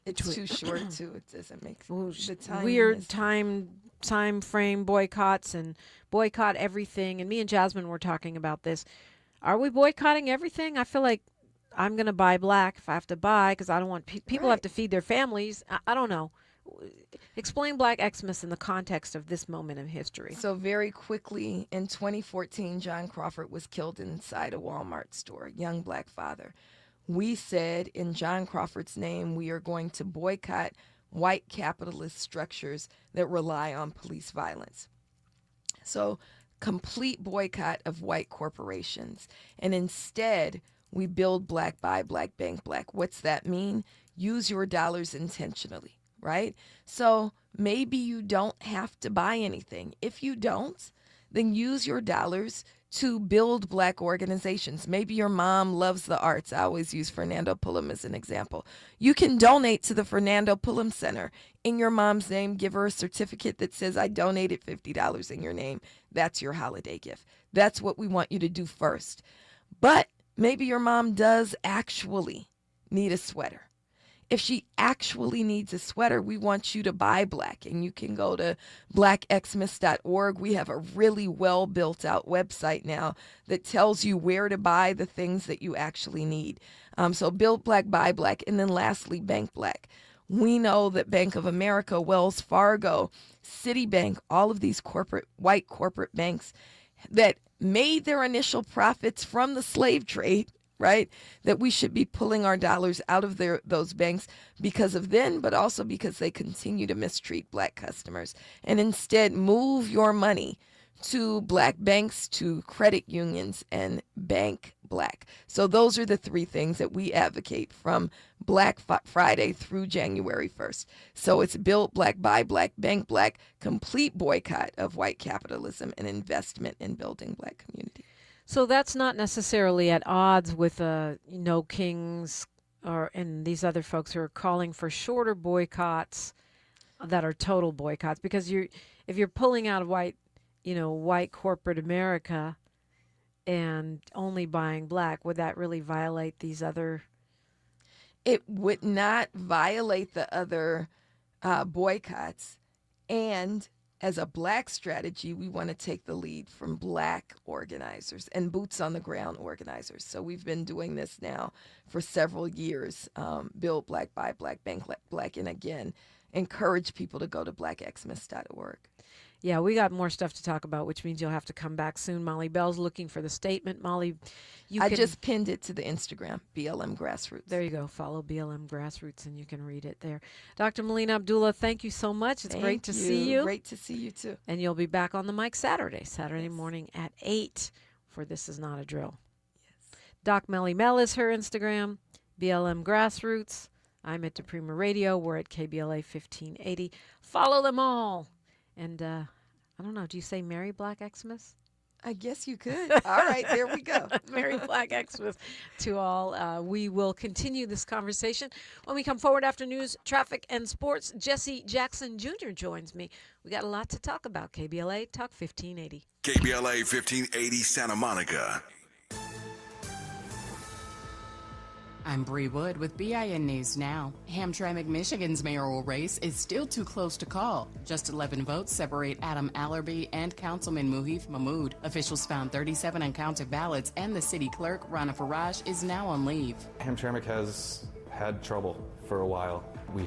It's too short, too. It doesn't make the time. Weird time frame boycotts and boycott everything. And me and Jasmine were talking about this. Are we boycotting everything? I feel like I'm going to buy black if I have to buy because I don't want people have to feed their families. I don't know. Explain Black Xmas in the context of this moment in history. So very quickly, in 2014, John Crawford was killed inside a Walmart store, young black father. We said, in John Crawford's name, we are going to boycott white capitalist structures that rely on police violence. So complete boycott of white corporations. And instead, we build black, buy black, bank black. What's that mean? Use your dollars intentionally, right? So maybe you don't have to buy anything. If you don't, then use your dollars to build black organizations. Maybe your mom loves the arts. I always use Fernando Pullum as an example. You can donate to the Fernando Pullum Center in your mom's name. Give her a certificate that says, I donated $50 in your name. That's your holiday gift. That's what we want you to do first. But maybe your mom does actually need a sweater. If she actually needs a sweater, we want you to buy black, and you can go to blackxmas.org. We have a really well built out website now that tells you where to buy the things that you actually need. So build black, buy black, and then lastly, bank black. We know that Bank of America, Wells Fargo, Citibank, all of these white corporate banks that made their initial profits from the slave trade, right? That we should be pulling our dollars out of those banks because of them, but also because they continue to mistreat black customers, and instead move your money to black banks, to credit unions, and bank black. So those are the three things that we advocate from Black Friday through January 1st. So it's build black, buy black, bank black, complete boycott of white capitalism, and investment in building black community. So that's not necessarily at odds with Kings and these other folks who are calling for shorter boycotts that are total boycotts, because if you're pulling out of white corporate America and only buying black, would that really violate these other? It would not violate the other boycotts. And as a black strategy, we want to take the lead from black organizers and boots on the ground organizers. So we've been doing this now for several years. Build black, buy black, bank black, and again, encourage people to go to blackxmas.org. Yeah, we got more stuff to talk about, which means you'll have to come back soon. Molly Bell's looking for the statement. Molly, I just pinned it to the Instagram, BLM Grassroots. There you go. Follow BLM Grassroots, and you can read it there. Dr. Melina Abdullah, thank you so much. It's great to see you. Great to see you, too. And you'll be back on the mic Saturday morning at 8 for This Is Not a Drill. Yes. Doc Melly Mel is her Instagram, BLM Grassroots. I'm at Deprima Radio. We're at KBLA 1580. Follow them all. And I don't know, do you say Merry Black Xmas? I guess you could. All right, there we go. Merry Black Xmas to all. We will continue this conversation when we come forward after news, traffic, and sports. Jesse Jackson Jr. joins me. We got a lot to talk about. KBLA Talk 1580. KBLA 1580 Santa Monica. I'm Bree Wood with BIN News Now. Hamtramck, Michigan's mayoral race is still too close to call. Just 11 votes separate Adam Allerby and Councilman Muhith Mahmood. Officials found 37 uncounted ballots, and the city clerk, Rana Faraj, is now on leave. Hamtramck has had trouble for a while. We